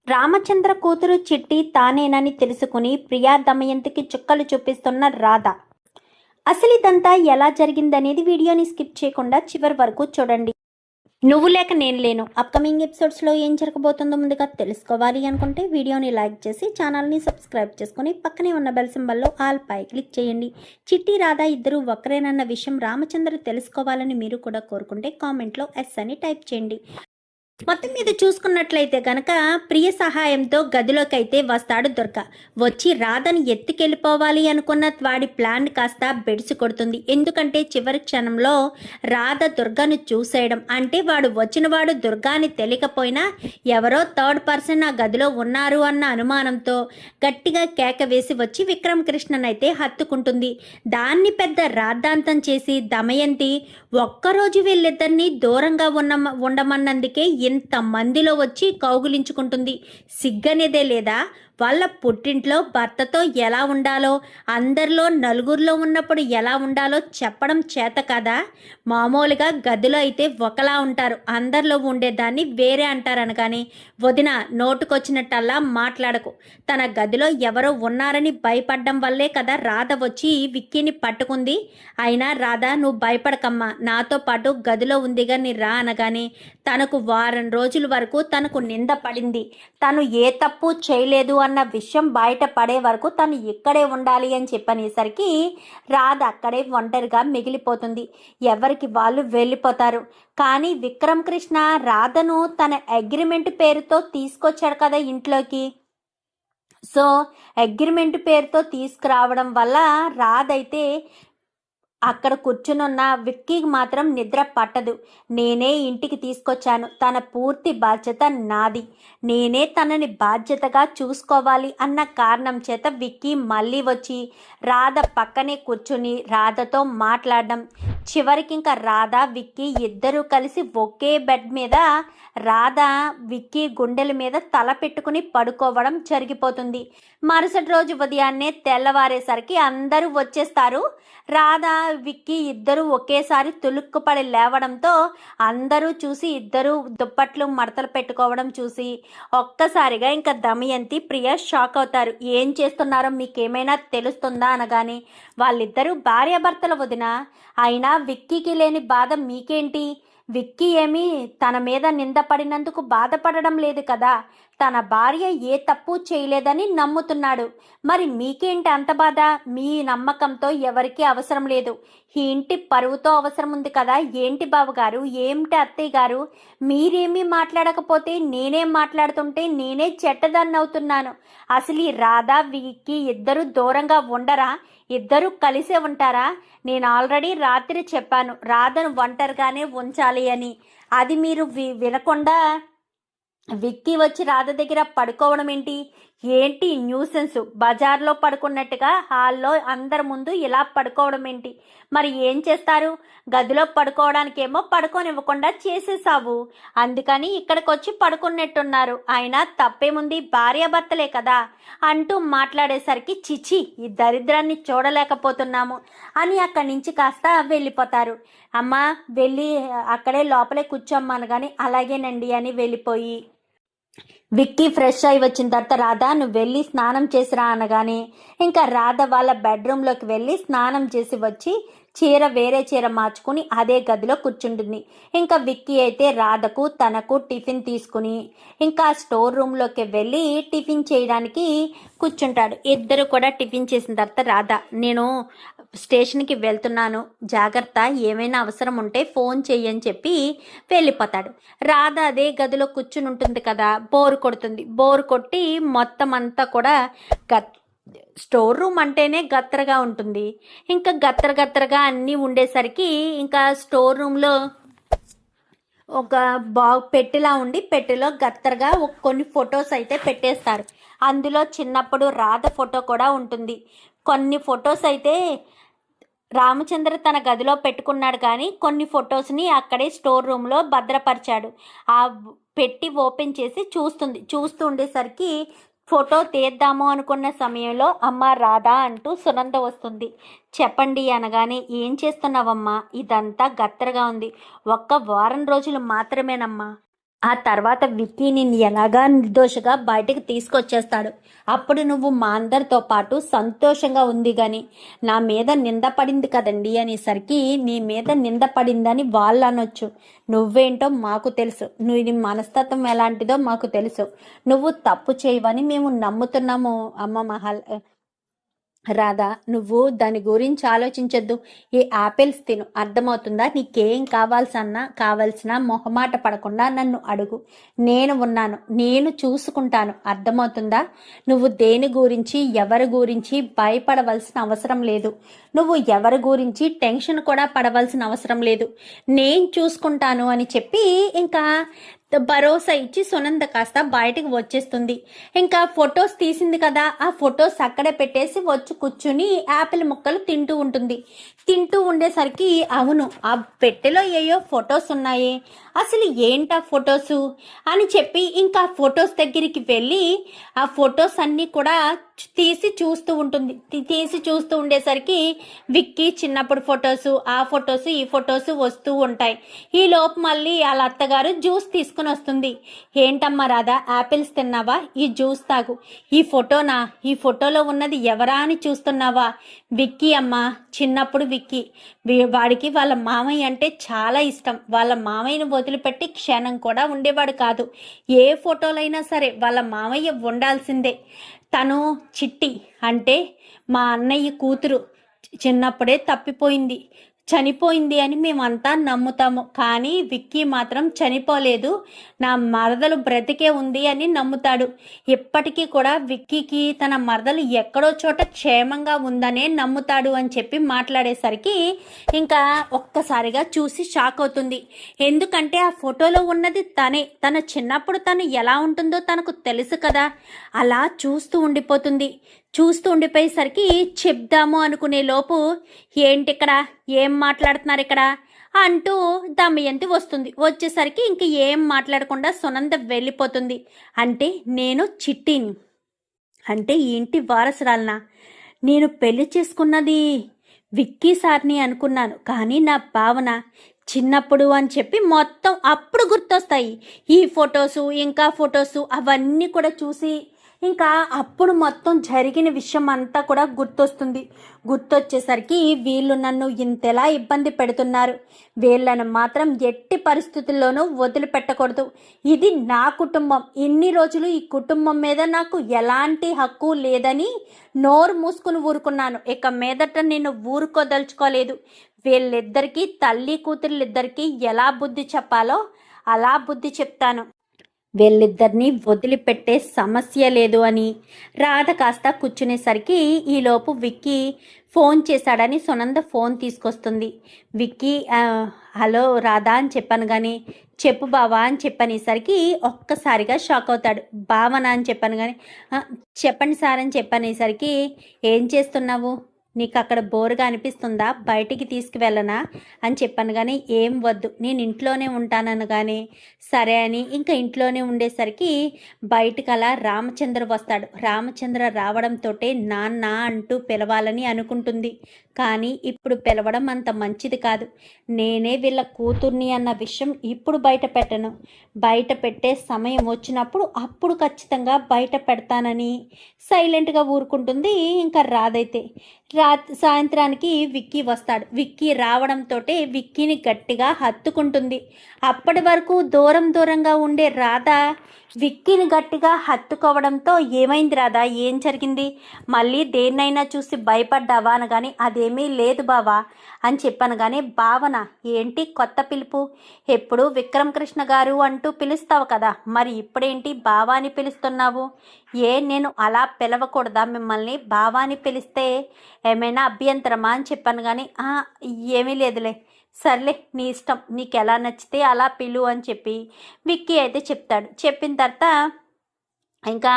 రామచంద్ర కూతురు చిట్టి తానేనని తెలుసుకుని ప్రియా దమయంతికి చుక్కలు చూపిస్తున్న రాధ. అసలు ఇదంతా ఎలా జరిగిందనేది వీడియోని స్కిప్ చేయకుండా చివరి వరకు చూడండి. నువ్వు లేక నేను లేను అప్కమింగ్ ఎపిసోడ్స్లో ఏం జరగబోతుందో ముందుగా తెలుసుకోవాలి అనుకుంటే వీడియోని లైక్ చేసి ఛానల్ని సబ్స్క్రైబ్ చేసుకుని పక్కనే ఉన్న బెల్ సింబల్లో ఆల్ పై క్లిక్ చేయండి. చిట్టి రాధ ఇద్దరు ఒకరేనన్న విషయం రామచంద్ర తెలుసుకోవాలని మీరు కూడా కోరుకుంటే కామెంట్లో ఎస్ అని టైప్ చేయండి. మొత్తం మీద చూసుకున్నట్లయితే గనక ప్రియ సహాయంతో గదిలోకి అయితే వస్తాడు దుర్గ. వచ్చి రాధని ఎత్తుకెళ్ళిపోవాలి అనుకున్న వాడి ప్లాన్ కాస్త బెడిసి కొడుతుంది. ఎందుకంటే చివరి క్షణంలో రాధ దుర్గను చూసేయడం అంటే వాడు వచ్చినవాడు దుర్గాని తెలియకపోయినా ఎవరో థర్డ్ పర్సన్ ఆ గదిలో ఉన్నారు అన్న అనుమానంతో గట్టిగా కేక వేసి వచ్చి విక్రమ్ కృష్ణన్ అయితే హత్తుకుంటుంది. దాన్ని పెద్ద రాద్ధాంతం చేసి దమయంతి ఒక్కరోజు వీళ్ళిద్దరినీ దూరంగా ఉండమన్నందుకే ఇంత మందిలో వచ్చి కౌగులించుకుంటుంది. సిగ్గనేదే లేదా? వాళ్ళ పుట్టింట్లో భర్తతో ఎలా ఉండాలో, అందరిలో నలుగురిలో ఉన్నప్పుడు ఎలా ఉండాలో చెప్పడం చేత కదా. మామూలుగా గదిలో అయితే ఒకలా ఉంటారు, అందరిలో ఉండేదాన్ని వేరే అంటారని. కానీ వదిన నోటుకొచ్చినట్టల్లా మాట్లాడకు. తన గదిలో ఎవరో ఉన్నారని భయపడ్డం వల్లే కదా రాధ వచ్చి విక్కీని పట్టుకుంది. అయినా రాధ నువ్వు భయపడకమ్మా, నాతో పాటు గదిలో ఉందిగా నీ రా అనగానే తనకు వారం రోజుల వరకు తనకు నింద పడింది. తను ఏ తప్పు చేయలేదు అన్న విషయం బయట పడే వరకు తను ఇక్కడే ఉండాలి అని చెప్పనేసరికి రాధ అక్కడే ఒంటరిగా మిగిలిపోతుంది. ఎవరికి వాళ్ళు వెళ్ళిపోతారు. కానీ విక్రమ్ కృష్ణ రాధను తన అగ్రిమెంట్ పేరుతో తీసుకొచ్చాడు కదా ఇంట్లోకి. సో అగ్రిమెంట్ పేరుతో తీసుకురావడం వల్ల రాధ అయితే అక్కడ కూర్చునున్న విక్కీకి మాత్రం నిద్ర పట్టదు. నేనే ఇంటికి తీసుకొచ్చాను, తన పూర్తి బాధ్యత నాది, నేనే తనని బాధ్యతగా చూసుకోవాలి అన్న కారణం చేత విక్కీ మళ్ళీ వచ్చి రాధ పక్కనే కూర్చుని రాధతో మాట్లాడడం. చివరికి ఇంకా రాధ విక్కీ ఇద్దరూ కలిసి ఒకే బెడ్ మీద రాధ విక్కీ గుండెల మీద తల పెట్టుకుని పడుకోవడం జరిగిపోతుంది. మరుసటి రోజు ఉదయాన్నే తెల్లవారేసరికి అందరూ వచ్చేస్తారు. రాధ విక్కీ ఇద్దరు ఒకేసారి తులుక్కుపడి లేవడంతో అందరూ చూసి ఇద్దరు దుప్పట్లు మడతలు పెట్టుకోవడం చూసి ఒక్కసారిగా ఇంకా దమయంతి ప్రియ షాక్ అవుతారు. ఏం చేస్తున్నారో మీకేమైనా తెలుస్తుందా అనగానే వాళ్ళిద్దరూ భార్యాభర్తల వదిన, అయినా విక్కీకి లేని బాధ మీకేంటి? విక్కీ ఏమీ తన మీద నిందపడినందుకు బాధపడడం లేదు కదా. తన భార్య ఏ తప్పు చేయలేదని నమ్ముతున్నాడు. మరి మీకేంటి అంత బాధ? మీ నమ్మకంతో ఎవరికీ అవసరం లేదు, ఈ ఇంటి పరువుతో అవసరం ఉంది కదా. ఏంటి బావగారు, ఏమిటి అత్తయ్య గారు, మీరేమీ మాట్లాడకపోతే నేనేం మాట్లాడుతుంటే నేనే చెడ్డదాన్ని అవుతున్నాను. అసలు ఈ రాధా విక్కీ ఇద్దరు దూరంగా ఉండరా? ఇద్దరు కలిసే ఉంటారా? నేను ఆల్రెడీ రాత్రి చెప్పాను రాధను ఒంటరిగానే ఉంచాలి అని. అది మీరు వినకుండా విక్కీ వచ్చి రాధ దగ్గర పడుకోవడం ఏంటి? ఏంటి న్యూసెన్స్? బజార్లో పడుకున్నట్టుగా హాల్లో అందరి ముందు ఇలా పడుకోవడం ఏంటి? మరి ఏం చేస్తారు? గదిలో పడుకోవడానికేమో పడుకోనివ్వకుండా చేసేసావు, అందుకని ఇక్కడికి వచ్చి పడుకున్నట్టున్నారు. అయినా తప్పేముంది, భార్యాభర్తలే కదా అంటూ మాట్లాడేసరికి చిచి ఈ దరిద్రాన్ని చూడలేకపోతున్నాము అని అక్కడి నుంచి కాస్త వెళ్ళిపోతారు. అమ్మ వెళ్ళి అక్కడే లోపలే కూర్చోమ్మనగాని అలాగేనండి అని వెళ్ళిపోయి విక్కీ ఫ్రెష్ అయి వచ్చిన తర్వాత రాధ నువ్వు వెళ్ళి స్నానం చేసిరా అనగానే ఇంకా రాధ వాళ్ళ బెడ్రూమ్లోకి వెళ్ళి స్నానం చేసి వచ్చి వేరే చీర మార్చుకుని అదే గదిలో కూర్చుంటుంది. ఇంకా విక్కీ అయితే రాధకు తనకు టిఫిన్ తీసుకుని ఇంకా స్టోర్ రూమ్లోకి వెళ్ళి టిఫిన్ చేయడానికి కూర్చుంటాడు. ఇద్దరు కూడా టిఫిన్ చేసిన తర్వాత రాధ నేను స్టేషన్కి వెళ్తున్నాను, జాగ్రత్త, ఏమైనా అవసరం ఉంటే ఫోన్ చెయ్యని చెప్పి వెళ్ళిపోతాడు. రాధ అదే గదిలో కూర్చుని ఉంటుంది కదా, బోరు కొడుతుంది. బోరు కొట్టి మొత్తం అంతా కూడా స్టోర్ రూమ్ అంటేనే గత్తరగా ఉంటుంది. ఇంకా గత్తరగా అన్నీ ఉండేసరికి ఇంకా స్టోర్ రూమ్లో ఒక పెట్టెలా ఉండి పెట్టెలో గత్తరగా కొన్ని ఫొటోస్ అయితే పెట్టేస్తారు. అందులో చిన్నప్పుడు రాధ ఫోటో కూడా ఉంటుంది. కొన్ని ఫొటోస్ అయితే రామచంద్ర తన గదిలో పెట్టుకున్నాడు, కానీ కొన్ని ఫొటోస్ని అక్కడే స్టోర్ రూమ్లో భద్రపరిచాడు. ఆ పెట్టి ఓపెన్ చేసి చూస్తూ ఉండేసరికి ఫోటో తీద్దాము అనుకున్న సమయంలో అమ్మ రాధా అంటూ సునంద వస్తుంది. చెప్పండి అనగానే ఏం చేస్తున్నావమ్మా, ఇదంతా గత్తరగా ఉంది, ఒక్క వారం రోజులు మాత్రమేనమ్మా, ఆ తర్వాత విక్కీ నిన్ను ఎలాగా నిర్దోషగా బయటకు తీసుకొచ్చేస్తాడు. అప్పుడు నువ్వు మా అందరితో పాటు సంతోషంగా ఉంది కానీ నా మీద నింద పడింది కదండి అనేసరికి నీ మీద నింద పడిందని వాళ్ళు అనొచ్చు. నువ్వేంటో మాకు తెలుసు, నీ మనస్తత్వం ఎలాంటిదో మాకు తెలుసు. నువ్వు తప్పు చేయవని మేము నమ్ముతున్నాము అమ్మ రాధా. నువ్వు దాని గురించి ఆలోచించొద్దు. ఈ యాపిల్స్ తిను, అర్థమవుతుందా? నీకేం కావాల్సిన మొహమాట పడకుండా నన్ను అడుగు, నేను ఉన్నాను, నేను చూసుకుంటాను, అర్థమవుతుందా? నువ్వు దేని గురించి ఎవరి గురించి భయపడవలసిన అవసరం లేదు. నువ్వు ఎవరి గురించి టెన్షన్ కూడా పడవలసిన అవసరం లేదు. నేను చూసుకుంటాను అని చెప్పి ఇంకా భరోసా ఇచ్చి సునంద కాస్త బయటకు వచ్చేస్తుంది. ఇంకా ఫొటోస్ తీసింది కదా, ఆ ఫొటోస్ అక్కడే పెట్టేసి వచ్చి కూర్చుని యాపిల్ ముక్కలు తింటూ ఉంటుంది. తింటూ ఉండేసరికి అవును, ఆ పెట్టెలో ఏయో ఫొటోస్ ఉన్నాయి, అసలు ఏంటా ఫొటోసు అని చెప్పి ఇంకా ఫొటోస్ దగ్గరికి వెళ్ళి ఆ ఫొటోస్ అన్నీ కూడా తీసి చూస్తూ ఉంటుంది. తీసి చూస్తూ ఉండేసరికి విక్కీ చిన్నప్పుడు ఫొటోసు, ఆ ఫొటోసు, ఈ ఫొటోసు వస్తూ ఉంటాయి. ఈ లోపు మళ్ళీ వాళ్ళ అత్తగారు జ్యూస్ తీసుకుని వస్తుంది. ఏంటమ్మా రాధా, యాపిల్స్ తిన్నావా? ఈ జ్యూస్ తాగు. ఈ ఫోటోనా? ఈ ఫోటోలో ఉన్నది ఎవరా అని చూస్తున్నావా? విక్కీ అమ్మ, చిన్నప్పుడు విక్కీ. వాడికి వాళ్ళ మామయ్య అంటే చాలా ఇష్టం. వాళ్ళ మామయ్యను వదిలిపెట్టి క్షణం కూడా ఉండేవాడు కాదు. ఏ ఫోటోలైనా సరే వాళ్ళ మామయ్య ఉండాల్సిందే. తను చిట్టి అంటే మా అన్నయ్య కూతురు చిన్నప్పుడే తప్పిపోయింది, చనిపోయింది అని మేమంతా నమ్ముతాము. కానీ విక్కీ మాత్రం చనిపోలేదు, నా మరదలు బ్రతికే ఉంది అని నమ్ముతాడు. ఇప్పటికీ కూడా విక్కీకి తన మరదలు ఎక్కడో చోట క్షేమంగా ఉందనే నమ్ముతాడు అని చెప్పి మాట్లాడేసరికి ఇంకా ఒక్కసారిగా చూసి షాక్ అవుతుంది. ఎందుకంటే ఆ ఫోటోలో ఉన్నది తనే. తన చిన్నప్పుడు తను ఎలా ఉంటుందో తనకు తెలుసు కదా. అలా చూస్తూ ఉండిపోయేసరికి చెప్దాము అనుకునే లోపు ఏంటిక్కడ, ఏం మాట్లాడుతున్నారు ఇక్కడ అంటూ దమయంతి వస్తుంది. వచ్చేసరికి ఇంక ఏం మాట్లాడకుండా సునంద వెళ్ళిపోతుంది. అంటే నేను చిట్టిని, అంటే ఈ ఇంటి వారసురాలనా? నేను పెళ్లి చేసుకున్నది విక్కీ సార్ని అనుకున్నాను, కానీ నా భావన చిన్నప్పుడు అని చెప్పి మొత్తం అప్పుడు గుర్తొస్తాయి ఈ ఫొటోసు, ఇంకా ఫొటోసు అవన్నీ కూడా చూసి ఇంకా అప్పుడు మొత్తం జరిగిన విషయం అంతా కూడా గుర్తొచ్చేసరికి వీళ్ళు నన్ను ఇంతలా ఇబ్బంది పెడుతున్నారు, వీళ్ళను మాత్రం ఎట్టి పరిస్థితుల్లోనూ వదిలిపెట్టకూడదు. ఇది నా కుటుంబం, ఇన్ని రోజులు ఈ కుటుంబం మీద నాకు ఎలాంటి హక్కు లేదని నోరు మూసుకుని ఊరుకున్నాను. ఇక మీదట నేను ఊరుకోదలుచుకోలేదు. వీళ్ళిద్దరికీ, తల్లి కూతురిద్దరికీ ఎలా బుద్ధి చెప్పాలో అలా బుద్ధి చెప్తాను. వీళ్ళిద్దరినీ వదిలిపెట్టే సమస్య లేదు అని రాధ కాస్త కూర్చునేసరికి ఈలోపు విక్కీ ఫోన్ చేశాడని సునంద ఫోన్ తీసుకొస్తుంది. విక్కీ హలో రాధా అని చెప్పాను కానీ చెప్పు బావా అని చెప్పనేసరికి ఒక్కసారిగా షాక్ అవుతాడు. భావన అని చెప్పాను కానీ చెప్పండి సార్ అని చెప్పనేసరికి ఏం చేస్తున్నావు, నీకు అక్కడ బోరుగా అనిపిస్తుందా, బయటికి తీసుకువెళ్ళనా అని చెప్పాను కానీ ఏం వద్దు, నేను ఇంట్లోనే ఉంటానను కానీ సరే అని ఇంకా ఇంట్లోనే ఉండేసరికి బయటకు అలా రామచంద్ర వస్తాడు. రామచంద్ర రావడంతో నాన్న అంటూ పిలవాలని అనుకుంటుంది, కానీ ఇప్పుడు పిలవడం అంత మంచిది కాదు. నేనే వీళ్ళ కూతుర్ని అన్న విషయం ఇప్పుడు బయట పెట్టను, బయట పెట్టే సమయం వచ్చినప్పుడు అప్పుడు ఖచ్చితంగా బయట పెడతానని సైలెంట్గా ఊరుకుంటుంది. ఇంకా రాదైతే సాయంత్రానికి విక్కీ వస్తాడు. విక్కీ రావడంతో విక్కీని గట్టిగా హత్తుకుంటుంది. అప్పటి వరకు దూరంగా ఉండే రాధ విక్కీని గట్టిగా హత్తుకోవడంతో ఏమైంది రాధా, ఏం జరిగింది, మళ్ళీ దేన్నైనా చూసి భయపడ్డావా అనగాని అదేమీ లేదు బావా అని చెప్పాను కానీ భావన ఏంటి కొత్త పిలుపు, ఎప్పుడు విక్రమ్ కృష్ణ గారు అంటూ పిలుస్తావు కదా, మరి ఇప్పుడేంటి బావా అని పిలుస్తున్నావు, నేను అలా పిలవకూడదా మిమ్మల్ని, బావా అని పిలిస్తే ఏమైనా అభ్యంతరమా అని చెప్పాను కానీ ఏమీ లేదులే, సర్లే నీ ఇష్టం, నీకు ఎలా నచ్చితే అలా పిలు అని చెప్పి విక్కీ అయితే చెప్తాడు. చెప్పిన తర్వాత ఇంకా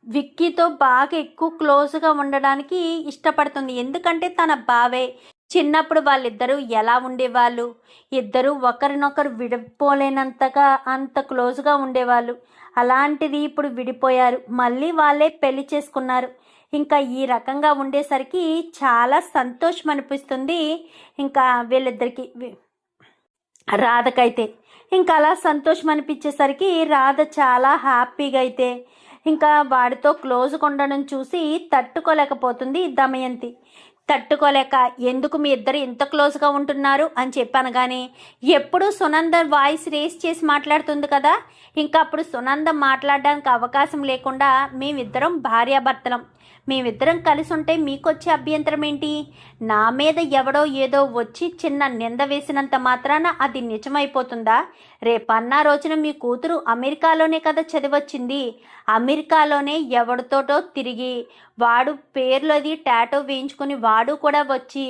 విక్కీతో బాగా ఎక్కువ క్లోజ్గా ఉండడానికి ఇష్టపడుతుంది. ఎందుకంటే తన బావే, చిన్నప్పుడు వాళ్ళిద్దరూ ఎలా ఉండేవాళ్ళు, ఇద్దరూ ఒకరినొకరు విడిపోలేనంతగా అంత క్లోజ్గా ఉండేవాళ్ళు. అలాంటిది ఇప్పుడు విడిపోయారు, మళ్ళీ వాళ్ళే పెళ్లి చేసుకున్నారు. ఇంకా ఈ రకంగా ఉండేసరికి చాలా సంతోషం అనిపిస్తుంది ఇంకా వీళ్ళిద్దరికి, రాధకైతే. ఇంకా అలా సంతోషం అనిపించేసరికి రాధ చాలా హ్యాపీగా అయితే ఇంకా వాడితో క్లోజ్గా ఉండడం చూసి తట్టుకోలేకపోతుంది దమయంతి. తట్టుకోలేక ఎందుకు మీ ఇద్దరు ఇంత క్లోజ్గా ఉంటున్నారు అని చెప్పాను. కానీ ఎప్పుడు సునంద వాయిస్ రేస్ చేసి మాట్లాడుతుంది కదా, ఇంకా అప్పుడు సునంద మాట్లాడడానికి అవకాశం లేకుండా మేమిద్దరం భార్యాభర్తలం, మేమిద్దరం కలిసి ఉంటే మీకొచ్చే అభ్యంతరం ఏంటి? నా మీద ఎవడో ఏదో వచ్చి చిన్న నింద వేసినంత మాత్రాన అది నిజమైపోతుందా? రేపన్నా రోజున మీ కూతురు అమెరికాలోనే కదా చదివచ్చింది, అమెరికాలోనే ఎవడితోటో తిరిగి వాడు పేర్లోది టాటో వేయించుకుని వాడు కూడా వచ్చి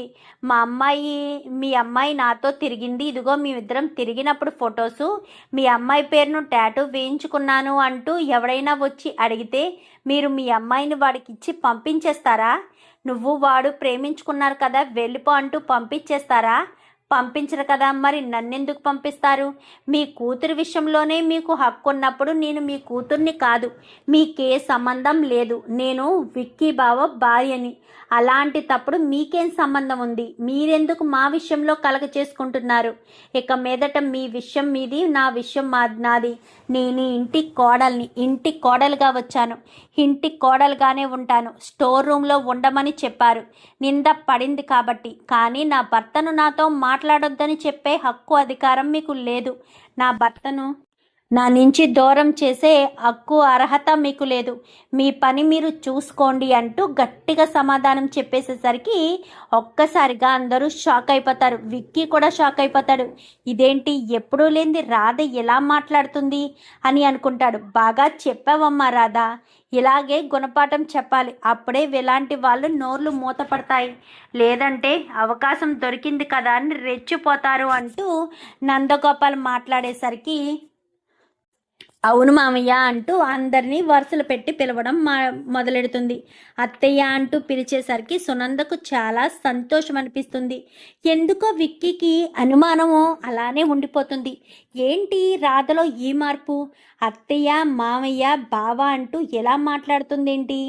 మీ అమ్మాయి నాతో తిరిగింది, ఇదిగో మేమిద్దరం తిరిగినప్పుడు ఫొటోసు, మీ అమ్మాయి పేరును టాటో వేయించుకున్నాను అంటూ ఎవడైనా వచ్చి అడిగితే మీరు మీ అమ్మాయిని వాడికి ఇచ్చి పంపించేస్తారా? నువ్వు వాడు ప్రేమించుకున్నారు కదా వెళ్ళిపో అంటూ పంపించేస్తారా? పంపించరు కదా, మరి నన్నెందుకు పంపిస్తారు? మీ కూతురు విషయంలోనే మీకు హక్కు ఉన్నప్పుడు నేను మీ కూతుర్ని కాదు, మీకే సంబంధం లేదు, నేను విక్కీ బావ భార్యని. అలాంటి తప్పుడు మీకేం సంబంధం ఉంది? మీరెందుకు మా విషయంలో కలగ చేసుకుంటున్నారు? ఇక మీదట మీ విషయం మీది, నా విషయం నాది. నేను ఇంటి కోడల్ని, ఇంటి కోడలుగా వచ్చాను, ఇంటి కోడలుగానే ఉంటాను. స్టోర్ రూమ్లో ఉండమని చెప్పారు, నింద పడింది కాబట్టి. కానీ నా భర్తను నాతో మాట్లాడొద్దని చెప్పే హక్కు అధికారం మీకు లేదు. నా భర్తను నా నుంచి దూరం చేసే హక్కు అర్హత మీకు లేదు. మీ పని మీరు చూసుకోండి అంటూ గట్టిగా సమాధానం చెప్పేసేసరికి ఒక్కసారిగా అందరూ షాక్ అయిపోతారు. విక్కీ కూడా షాక్ అయిపోతాడు. ఇదేంటి ఎప్పుడూ లేనిది రాధ ఎలా మాట్లాడుతుంది అని అనుకుంటాడు. బాగా చెప్పావమ్మా రాధ, ఇలాగే గుణపాఠం చెప్పాలి, అప్పుడే ఇలాంటి వాళ్ళు నోర్లు మూతపడతాయి, లేదంటే అవకాశం దొరికింది కదా అని రెచ్చిపోతారు అంటూ నందగోపాల్ మాట్లాడేసరికి అవును మామయ్య అంటూ అందరినీ వరుసలు పెట్టి పిలవడం మొదలెడుతుంది. అత్తయ్య అంటూ పిలిచేసరికి సునందకు చాలా సంతోషం అనిపిస్తుంది. ఎందుకో విక్కీకి అనుమానమో అలానే ఉండిపోతుంది. ఏంటి రాధలో ఈ మార్పు? అత్తయ్య మామయ్య బావ అంటూ ఎలా మాట్లాడుతుందేంటి?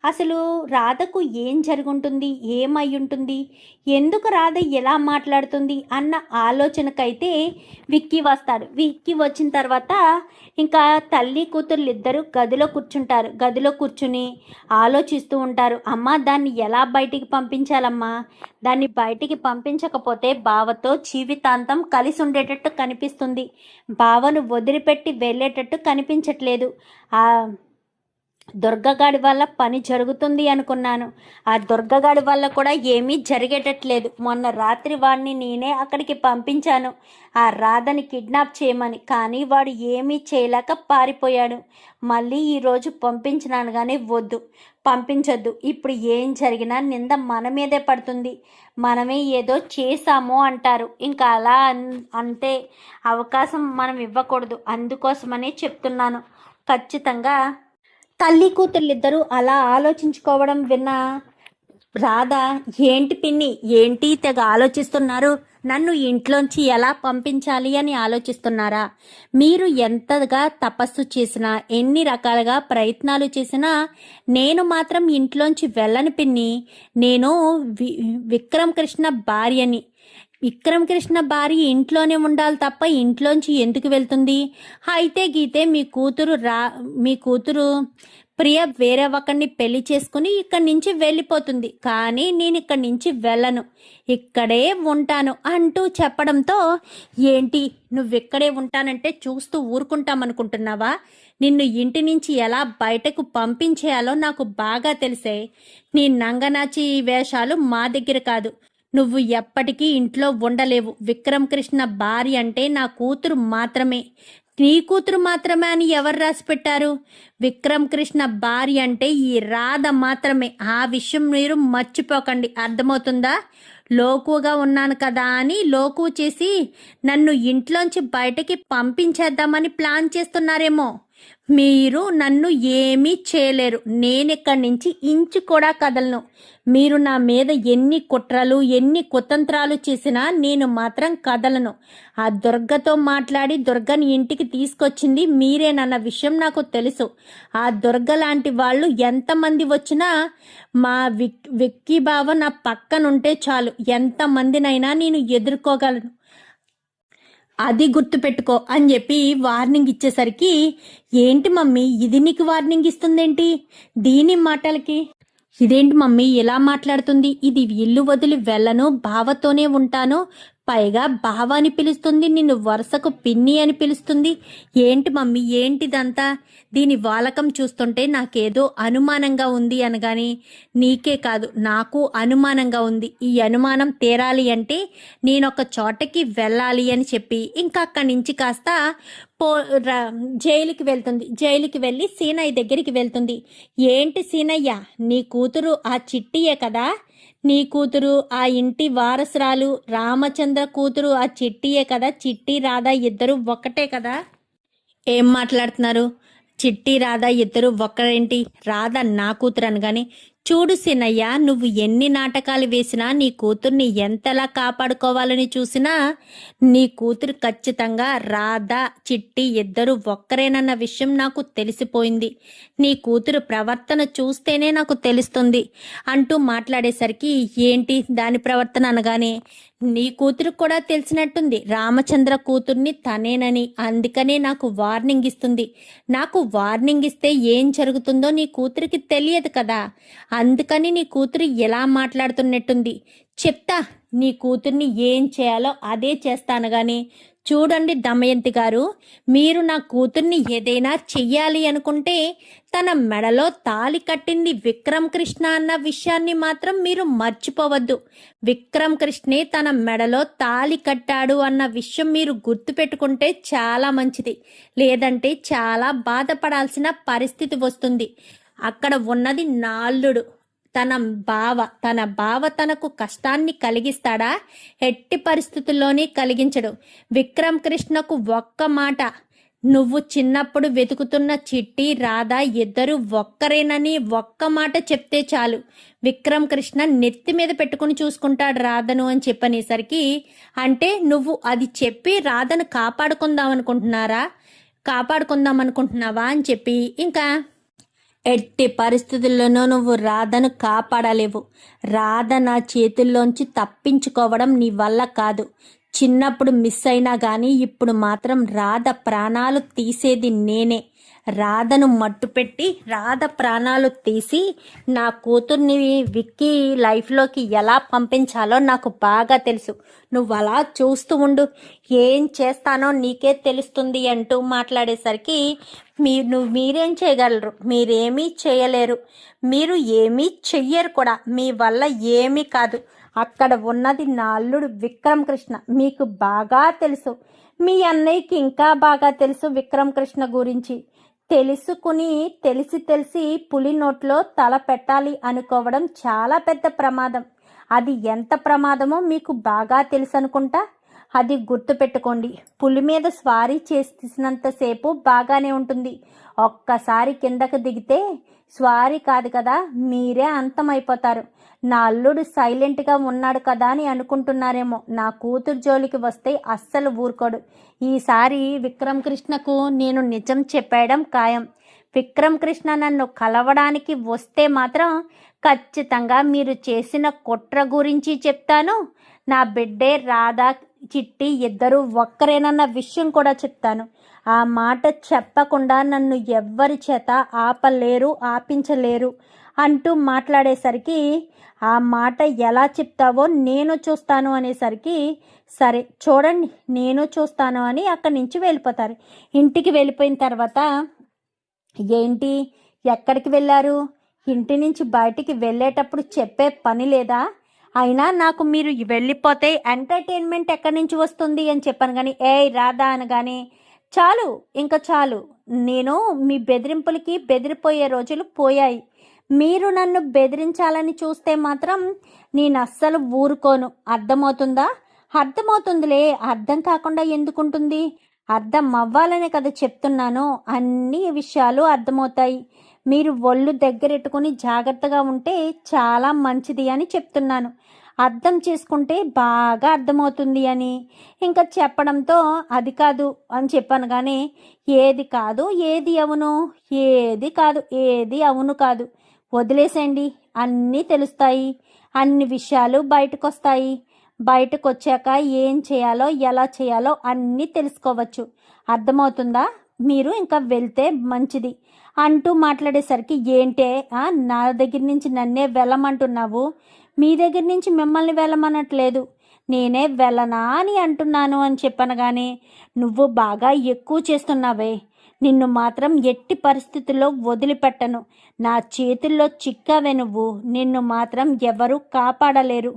అసలు రాధకు ఏం జరుగుంటుంది, ఏమై ఉంటుంది, ఎందుకు రాధ ఎలా మాట్లాడుతుంది అన్న ఆలోచనకైతే విక్కీ వస్తాడు. విక్కీ వచ్చిన తర్వాత ఇంకా తల్లి కూతుర్లు ఇద్దరు గదిలో కూర్చుంటారు. గదిలో కూర్చుని ఆలోచిస్తూ ఉంటారు. అమ్మ దాన్ని ఎలా బయటికి పంపించాలమ్మా? దాన్ని బయటికి పంపించకపోతే బావతో జీవితాంతం కలిసి ఉండేటట్టు కనిపిస్తుంది, బావను వదిలిపెట్టి వెళ్ళేటట్టు కనిపించట్లేదు. దుర్గగాడి వల్ల పని జరుగుతుంది అనుకున్నాను, ఆ దుర్గగాడి వల్ల కూడా ఏమీ జరిగేటట్లేదు. మొన్న రాత్రి వాడిని నేనే అక్కడికి పంపించాను ఆ రాధని కిడ్నాప్ చేయమని, కానీ వాడు ఏమీ చేయలేక పారిపోయాడు. మళ్ళీ ఈరోజు పంపించినాను కానీ పంపించొద్దు. ఇప్పుడు ఏం జరిగినా నింద మన మీదే పడుతుంది, మనమే ఏదో చేశాము అంటారు. ఇంకా అలా అంటే అవకాశం మనం ఇవ్వకూడదు, అందుకోసమని చెప్తున్నాను. ఖచ్చితంగా తల్లి కూతుర్లిద్దరూ అలా ఆలోచించుకోవడం విన్న రాధ, ఏంటి పిన్ని, ఏంటి తెగ ఆలోచిస్తున్నారు? నన్ను ఇంట్లోంచి ఎలా పంపించాలి అని ఆలోచిస్తున్నారా? మీరు ఎంతగా తపస్సు చేసినా, ఎన్ని రకాలుగా ప్రయత్నాలు చేసినా నేను మాత్రం ఇంట్లోంచి వెళ్ళను పిన్ని. నేను విక్రమ్ కృష్ణ భార్యని. విక్రమ్ కృష్ణ భార్య ఇంట్లోనే ఉండాలి తప్ప ఇంట్లోంచి ఎందుకు వెళ్తుంది? అయితే గీతే మీ కూతురు ప్రియ వేరే ఒకరిని పెళ్లి చేసుకుని ఇక్కడి నుంచి వెళ్ళిపోతుంది, కానీ నేను ఇక్కడి నుంచి వెళ్ళను, ఇక్కడే ఉంటాను అంటూ చెప్పడంతో, ఏంటి నువ్వెక్కడే ఉంటానంటే చూస్తూ ఊరుకుంటామనుకుంటున్నావా? నిన్ను ఇంటి నుంచి ఎలా బయటకు పంపించేయాలో నాకు బాగా తెలిసే. నీ నంగనాచి వేషాలు మా దగ్గర కాదు. నువ్వు ఎప్పటికీ ఇంట్లో ఉండలేవు. విక్రమ్ కృష్ణ భార్య అంటే నా కూతురు మాత్రమే, నీ కూతురు మాత్రమే అని ఎవరు రాసి పెట్టారు? విక్రమ్ కృష్ణ భార్య అంటే ఈ రాధ మాత్రమే. ఆ విషయం మీరు మర్చిపోకండి, అర్థమవుతుందా? లోకుగా ఉన్నాను కదా అని లోకు చేసి నన్ను ఇంట్లోంచి బయటకి పంపించేద్దామని ప్లాన్ చేస్తున్నారేమో. మీరు నన్ను ఏమీ చేయలేరు, నేనిక్కడి నుంచి ఇంచు కూడా కదలను. మీరు నా మీద ఎన్ని కుట్రలు ఎన్ని కుతంత్రాలు చేసినా నేను మాత్రం కదలను. ఆ దుర్గతో మాట్లాడి దుర్గని ఇంటికి తీసుకొచ్చింది మీరేనన్న విషయం నాకు తెలుసు. ఆ దుర్గ లాంటి వాళ్ళు ఎంతమంది వచ్చినా మా విక్కీ బావ నా పక్కనుంటే చాలు, ఎంతమందినైనా నేను ఎదుర్కోగలను. అది గుర్తుపెట్టుకో అని చెప్పి వార్నింగ్ ఇచ్చేసరికి, ఏంటి మమ్మీ ఇది నీకు వార్నింగ్ ఇస్తుందేంటి దీని మాటలకి? ఇదేంటి మమ్మీ ఇలా మాట్లాడుతుంది? ఇది ఇల్లు వదిలి వెళ్ళను, బావతోనే ఉంటాను, పైగా బావ అని పిలుస్తుంది, నిన్ను వరుసకు పిన్ని అని పిలుస్తుంది. ఏంటి మమ్మీ ఏంటిదంతా? దీని వాలకం చూస్తుంటే నాకేదో అనుమానంగా ఉంది అనగాని, నీకే కాదు నాకు అనుమానంగా ఉంది. ఈ అనుమానం తీరాలి అంటే నేనొక చోటకి వెళ్ళాలి అని చెప్పి ఇంకా అక్కడి నుంచి కాస్త జైలుకి వెళ్తుంది. జైలుకి వెళ్ళి సీనయ్య దగ్గరికి వెళ్తుంది. ఏంటి సీనయ్య, నీ కూతురు ఆ చిట్టియే కదా? నీ కూతురు ఆ ఇంటి వారసురాలు రామచంద్ర కూతురు ఆ చిట్టియే కదా? చిట్టి రాధా ఇద్దరు ఒక్కటే కదా? ఏం మాట్లాడుతున్నారు? చిట్టి రాధా ఇద్దరు ఒక్కరేంటి? రాధ నా కూతురు అనగానే, చూడు సీనయ్య, నువ్వు ఎన్ని నాటకాలు వేసినా, నీ కూతుర్ని ఎంతలా కాపాడుకోవాలని చూసినా, నీ కూతురు ఖచ్చితంగా రాధ చిట్టి ఇద్దరు ఒక్కరేనన్న విషయం నాకు తెలిసిపోయింది. నీ కూతురు ప్రవర్తన చూస్తేనే నాకు తెలుస్తుంది అంటూ మాట్లాడేసరికి, ఏంటి దాని ప్రవర్తన అనగానే, నీ కూతురు కూడా తెలిసినట్టుంది రామచంద్ర కూతుర్ని తనేనని, అందుకనే నాకు వార్నింగ్ ఇస్తుంది. నాకు వార్నింగ్ ఇస్తే ఏం జరుగుతుందో నీ కూతురికి తెలియదు కదా, అందుకని నీ కూతురు ఎలా మాట్లాడుతున్నట్టుంది. చెప్తా, నీ కూతుర్ని ఏం చేయాలో అదే చేస్తాను గాని. చూడండి దమయంతి గారు, మీరు నా కూతుర్ని ఏదైనా చెయ్యాలి అనుకుంటే తన మెడలో తాళి కట్టింది విక్రమ్ కృష్ణ అన్న విషయాన్ని మాత్రం మీరు మర్చిపోవద్దు. విక్రమ్ కృష్ణే తన మెడలో తాళి కట్టాడు అన్న విషయం మీరు గుర్తుపెట్టుకుంటే చాలా మంచిది. లేదంటే చాలా బాధపడాల్సిన పరిస్థితి వస్తుంది. అక్కడ ఉన్నది నాల్లుడు, తన బావ తనకు కష్టాన్ని కలిగిస్తాడా? ఎట్టి పరిస్థితుల్లోనే కలిగించడు. విక్రమ్ కృష్ణకు ఒక్క మాట, నువ్వు చిన్నప్పుడు వెతుకుతున్న చిట్టి రాధా ఇద్దరు ఒక్కరేనని ఒక్క మాట చెప్తే చాలు, విక్రమ్ కృష్ణ నెత్తి మీద పెట్టుకుని చూసుకుంటాడు రాధను అని చెప్పనేసరికి, అంటే నువ్వు అది చెప్పి రాధను కాపాడుకుందాం అనుకుంటున్నావా అని చెప్పి, ఇంకా ఎట్టి పరిస్థితుల్లోనూ నువ్వు రాధను కాపాడలేవు. రాధ నా చేతుల్లోంచి తప్పించుకోవడం నీ వల్ల కాదు. చిన్నప్పుడు మిస్ అయినా కానీ ఇప్పుడు మాత్రం రాధ ప్రాణాలు తీసేది నేనే. రాధను మట్టుపెట్టి రాధ ప్రాణాలు తీసి నా కూతుర్ని విక్కీ లైఫ్లోకి ఎలా పంపించాలో నాకు బాగా తెలుసు. నువ్వు అలా చూస్తూ ఉండు, ఏం చేస్తానో నీకే తెలుస్తుంది అంటూ మాట్లాడేసరికి, మీరేం చేయగలరు? మీరేమీ చేయలేరు, మీరు ఏమీ చెయ్యరు కూడా, మీ వల్ల ఏమీ కాదు. అక్కడ ఉన్నది నా అల్లుడు విక్రమ్ కృష్ణ, మీకు బాగా తెలుసు. మీ అన్నయ్యకి ఇంకా బాగా తెలుసు విక్రమ్ కృష్ణ గురించి. తెలిసి పులి నోట్లో తల పెట్టాలి అనుకోవడం చాలా పెద్ద ప్రమాదం. అది ఎంత ప్రమాదమో మీకు బాగా తెలుసు అనుకుంటా. అది గుర్తుపెట్టుకోండి. పులి మీద స్వారీ చేసినంతసేపు బాగానే ఉంటుంది, ఒక్కసారి కిందకు దిగితే స్వారీ కాదు కదా, మీరే అంతమైపోతారు. నా అల్లుడు సైలెంట్గా ఉన్నాడు కదా అని అనుకుంటున్నారేమో. నా కూతురు జోలికి వస్తే అస్సలు ఊరుకోడు. ఈసారి విక్రమ్ కృష్ణకు నేను నిజం చెప్పేయడం ఖాయం. విక్రమ్ కృష్ణ నన్ను కలవడానికి వస్తే మాత్రం ఖచ్చితంగా మీరు చేసిన కుట్ర గురించి చెప్తాను. నా బిడ్డే రాధా చిట్టి ఇద్దరు ఒక్కరేనన్న విషయం కూడా చెప్తాను. ఆ మాట చెప్పకుండా నన్ను ఎవ్వరి చేత ఆపించలేరు అంటూ మాట్లాడేసరికి, ఆ మాట ఎలా చెప్తావో నేను చూస్తాను అనేసరికి, సరే చూడండి నేను చూస్తాను అని అక్కడి నుంచి వెళ్ళిపోతారు. ఇంటికి వెళ్ళిపోయిన తర్వాత, ఏంటి ఎక్కడికి వెళ్ళారు? ఇంటి నుంచి బయటికి వెళ్ళేటప్పుడు చెప్పే పని లేదా? అయినా నాకు మీరు వెళ్ళిపోతే ఎంటర్టైన్మెంట్ ఎక్కడి నుంచి వస్తుంది అని చెప్పాను కానీ, ఏయ్ రాధా అనగానే, చాలు ఇంకా చాలు, నేను మీ బెదిరింపులకి బెదిరిపోయే రోజులు పోయాయి. మీరు నన్ను బెదిరించాలని చూస్తే మాత్రం నేను అస్సలు ఊరుకోను. అర్థమవుతుందా? అర్థమవుతుందిలే, అర్థం కాకుండా ఎందుకుంటుంది? అర్థం అవ్వాలనే కదా చెప్తున్నాను. అన్ని విషయాలు అర్థమవుతాయి. మీరు ఒళ్ళు దగ్గరెట్టుకుని జాగ్రత్తగా ఉంటే చాలా మంచిది అని చెప్తున్నాను. అర్థం చేసుకుంటే బాగా అర్థమవుతుంది అని ఇంకా చెప్పడంతో, అది కాదు అని చెప్పాను కానీ, ఏది కాదు ఏది అవును, ఏది కాదు ఏది అవును కాదు, వదిలేసేయండి, అన్నీ తెలుస్తాయి, అన్ని విషయాలు బయటకు వస్తాయి. బయటకు వచ్చాక ఏం చేయాలో ఎలా చేయాలో అన్నీ తెలుసుకోవచ్చు. అర్థమవుతుందా? మీరు ఇంకా వెళ్తే మంచిది అంటూ మాట్లాడేసరికి, ఏంటే నా దగ్గర నుంచి నన్నే వెళ్ళమంటున్నావు? మీ దగ్గర నుంచి మిమ్మల్ని వెళ్ళమనట్లేదు, నేనే వెళ్ళనా అని అంటున్నాను అని చెప్పనగానే, నువ్వు బాగా ఎక్కువ చేస్తున్నావే, నిన్ను మాత్రం ఎట్టి పరిస్థితుల్లో వదిలిపెట్టను, నా చేతుల్లో చిక్కావే నువ్వు, నిన్ను మాత్రం ఎవరు కాపాడలేరు,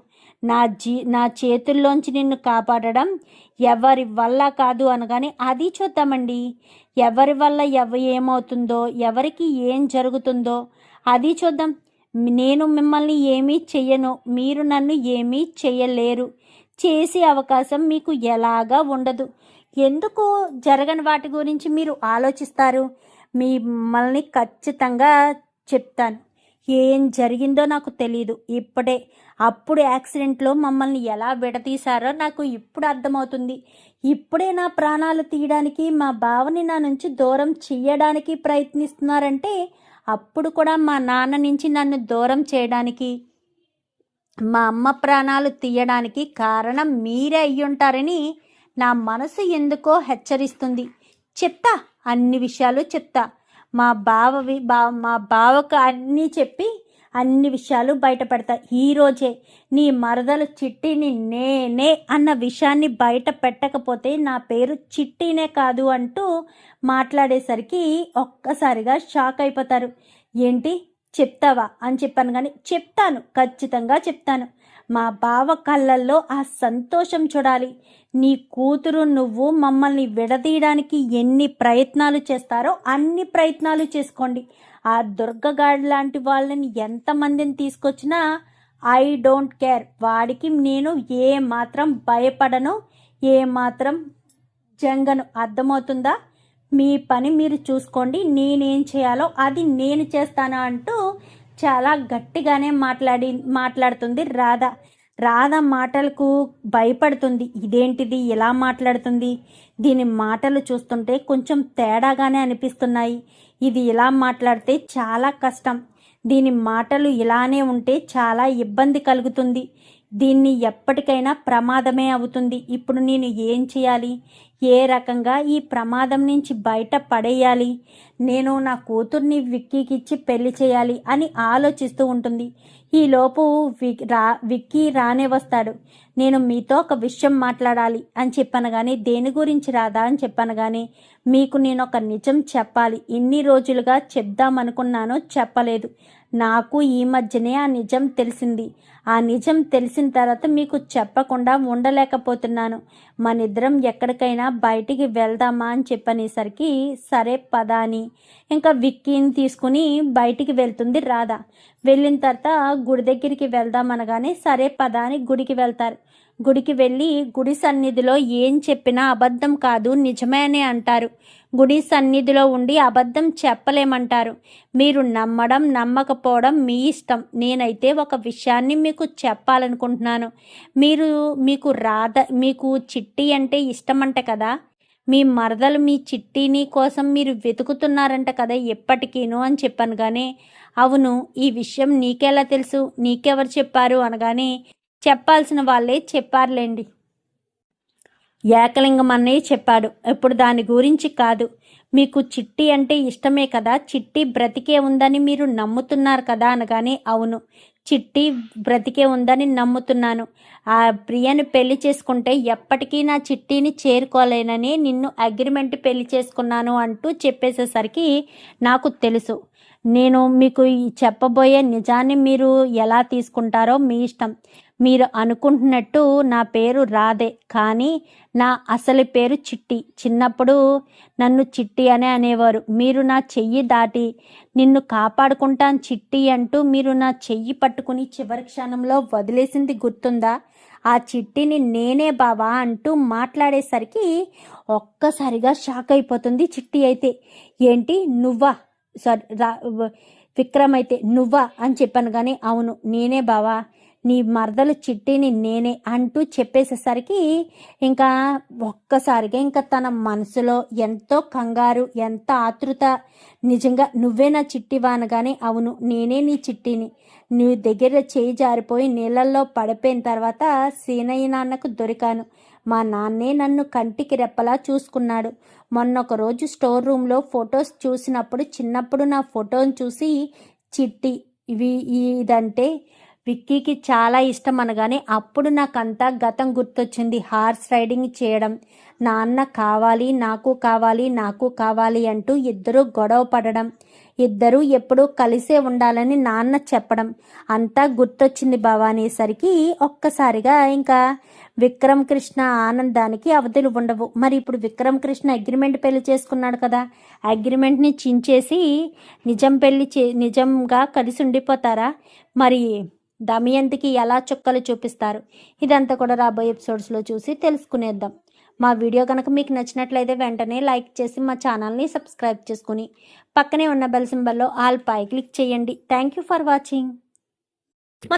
నా చేతుల్లోంచి నిన్ను కాపాడడం ఎవరి వల్ల కాదు అనగానే, అది చూద్దామండి, ఎవరి వల్ల ఏమవుతుందో, ఎవరికి ఏం జరుగుతుందో అది చూద్దాం. నేను మిమ్మల్ని ఏమీ చెయ్యను, మీరు నన్ను ఏమీ చెయ్యలేరు, చేసే అవకాశం మీకు ఎలాగా ఉండదు. ఎందుకు జరగని వాటి గురించి మీరు ఆలోచిస్తారు? మిమ్మల్ని ఖచ్చితంగా చెప్తాను. ఏం జరిగిందో నాకు తెలీదు ఇప్పుడే. అప్పుడు యాక్సిడెంట్లో మమ్మల్ని ఎలా విడదీశారో నాకు ఇప్పుడు అర్థమవుతుంది. ఇప్పుడే నా ప్రాణాలు తీయడానికి, మా బావని నా నుంచి దూరం చెయ్యడానికి ప్రయత్నిస్తున్నారంటే, అప్పుడు కూడా మా నాన్న నుంచి నన్ను దూరం చేయడానికి, మా అమ్మ ప్రాణాలు తీయడానికి కారణం మీరే అయ్యుంటారని నా మనసు ఎందుకో హెచ్చరిస్తుంది. చెప్తా, అన్ని విషయాలు చెప్తా. మా బావకు అన్నీ చెప్పి అన్ని విషయాలు బయటపెడతా. ఈరోజే నీ మరదలు చిట్టిని నేనే అన్న విషయాన్ని బయట పెట్టకపోతే నా పేరు చిట్టినే కాదు అంటూ మాట్లాడేసరికి ఒక్కసారిగా షాక్ అయిపోతారు. ఏంటి చెప్తావా అని చెప్పాను, కానీ చెప్తాను, ఖచ్చితంగా చెప్తాను. మా బావ కళ్ళల్లో ఆ సంతోషం చూడాలి. నీ కూతురు నువ్వు మమ్మల్ని విడదీయడానికి ఎన్ని ప్రయత్నాలు చేస్తారో అన్ని ప్రయత్నాలు చేసుకోండి. ఆ దుర్గగాడి లాంటి వాళ్ళని ఎంతమందిని తీసుకొచ్చినా ఐ డోంట్ కేర్. వాడికి నేను ఏ మాత్రం భయపడను, ఏ మాత్రం జంగను. అర్థమవుతుందా? మీ పని మీరు చూసుకోండి, నేనేం చేయాలో అది నేను చేస్తాను అంటూ చాలా గట్టిగానే మాట్లాడుతుంది రాధ. రాధ మాటలకు భయపడుతుంది. ఇదేంటిది ఇలా మాట్లాడుతుంది? దీని మాటలు చూస్తుంటే కొంచెం తేడాగానే అనిపిస్తున్నాయి. ఇది ఇలా మాట్లాడితే చాలా కష్టం, దీని మాటలు ఇలానే ఉంటే చాలా ఇబ్బంది కలుగుతుంది, దీన్ని ఎప్పటికైనా ప్రమాదమే అవుతుంది. ఇప్పుడు నేను ఏం చేయాలి? ఏ రకంగా ఈ ప్రమాదం నుంచి బయట పడేయాలి? నేను నా కూతుర్ని విక్కీకిచ్చి పెళ్లి చేయాలి అని ఆలోచిస్తూ ఉంటుంది. ఈలోపు విక్కీ రానే వస్తాడు. నేను మీతో ఒక విషయం మాట్లాడాలి అని చెప్పాను, కానీ దేని గురించి రాదా అని చెప్పాను, కానీ మీకు నేను ఒక నిజం చెప్పాలి. ఇన్ని రోజులుగా చెప్దామనుకున్నాను, చెప్పలేదు. నాకు ఈ మధ్యనే ఆ నిజం తెలిసింది. ఆ నిజం తెలిసిన తర్వాత మీకు చెప్పకుండా ఉండలేకపోతున్నాను. మనిద్దరం ఎక్కడికైనా బయటికి వెళ్దామా అని చెప్పనేసరికి, సరే పద అని ఇంకా విక్కీని తీసుకుని బయటికి వెళ్తుంది రాధ. వెళ్ళిన తర్వాత గుడి దగ్గరికి వెళ్దామనగానే, సరే పద అని గుడికి వెళ్తారు. గుడికి వెళ్ళి గుడి సన్నిధిలో ఏం చెప్పినా అబద్ధం కాదు నిజమే అని అంటారు. గుడి సన్నిధిలో ఉండి అబద్ధం చెప్పలేమంటారు. మీరు నమ్మడం నమ్మకపోవడం మీ ఇష్టం. నేనైతే ఒక విషయాన్ని మీకు చెప్పాలనుకుంటున్నాను. మీకు చిట్టి అంటే ఇష్టమంట కదా, మీ మరదలు మీ చిట్టిని కోసం మీరు వెతుకుతున్నారంట కదా ఎప్పటికీను అని చెప్పాను. కానీ అవును, ఈ విషయం నీకెలా తెలుసు, నీకెవరు చెప్పారు అనగానే, చెప్పాల్సిన వాళ్ళే చెప్పారులేండి, ఏకలింగం అన్నయ్య చెప్పాడు. ఇప్పుడు దాని గురించి కాదు, మీకు చిట్టి అంటే ఇష్టమే కదా, చిట్టి బ్రతికే ఉందని మీరు నమ్ముతున్నారు కదా అనగానే, అవును, చిట్టి బ్రతికే ఉందని నమ్ముతున్నాను. ఆ ప్రియని పెళ్లి చేసుకుంటే ఎప్పటికీ నా చిట్టిని చేరుకోలేనని నిన్ను అగ్రిమెంట్ పెళ్లి చేసుకున్నాను అంటూ చెప్పేసేసరికి, నాకు తెలుసు, నేను మీకు చెప్పబోయే నిజాన్ని మీరు ఎలా తీసుకుంటారో మీ ఇష్టం. మీరు అనుకుంటున్నట్టు నా పేరు రాధే, కానీ నా అసలు పేరు చిట్టి. చిన్నప్పుడు నన్ను చిట్టి అనే అనేవారు. మీరు నా చెయ్యి దాటి నిన్ను కాపాడుకుంటాను చిట్టి అంటూ మీరు నా చెయ్యి పట్టుకుని చివరి క్షణంలో వదిలేసింది గుర్తుందా? ఆ చిట్టిని నేనే బావా అంటూ మాట్లాడేసరికి ఒక్కసారిగా షాక్ అయిపోతుంది చిట్టి. అయితే ఏంటి నువ్వా? విక్రమ్ అయితే నువ్వా అని చెప్పాను. కానీ అవును నేనే బావా, నీ మరదలు చిట్టిని నేనే అంటూ చెప్పేసేసరికి ఇంకా ఒక్కసారిగా ఇంకా తన మనసులో ఎంతో కంగారు, ఎంత ఆతృత. నిజంగా నువ్వే నా చిట్టివా అనగానే అవును నేనే నీ చిట్టిని. నీ దగ్గర చేయి జారిపోయి నీళ్ళల్లో పడిపోయిన తర్వాత సీనయ్య నాన్నకు దొరికాను. మా నాన్నే నన్ను కంటికి రెప్పలా చూసుకున్నాడు. మొన్న ఒక రోజు స్టోర్ రూమ్లో ఫొటోస్ చూసినప్పుడు చిన్నప్పుడు నా ఫోటోని చూసి చిట్టి ఇదంటే విక్కీకి చాలా ఇష్టం అనగానే అప్పుడు నాకంతా గతం గుర్తొచ్చింది. హార్స్ రైడింగ్ చేయడం, నాన్న కావాలి నాకు కావాలి నాకు కావాలి అంటూ ఇద్దరూ గొడవ పడడం, ఇద్దరూ ఎప్పుడూ కలిసే ఉండాలని నాన్న చెప్పడం అంతా గుర్తొచ్చింది బావా అనేసరికి ఒక్కసారిగా ఇంకా విక్రమ్ కృష్ణ ఆనందానికి అవధులు ఉండవు. మరి ఇప్పుడు విక్రమ్ కృష్ణ అగ్రిమెంట్ పెళ్లి చేసుకున్నాడు కదా, అగ్రిమెంట్ని చించేసి నిజంగా కలిసి ఉండిపోతారా? మరి దమయంతికి ఎలా చుక్కలు చూపిస్తారు? ఇదంతా కూడా రాబోయే ఎపిసోడ్స్లో చూసి తెలుసుకునేద్దాం. మా వీడియో కనుక మీకు నచ్చినట్లయితే వెంటనే లైక్ చేసి మా ఛానల్ని సబ్స్క్రైబ్ చేసుకుని పక్కనే ఉన్న బెల్ సింబల్లో ఆల్ పై క్లిక్ చేయండి. Thank you for watching.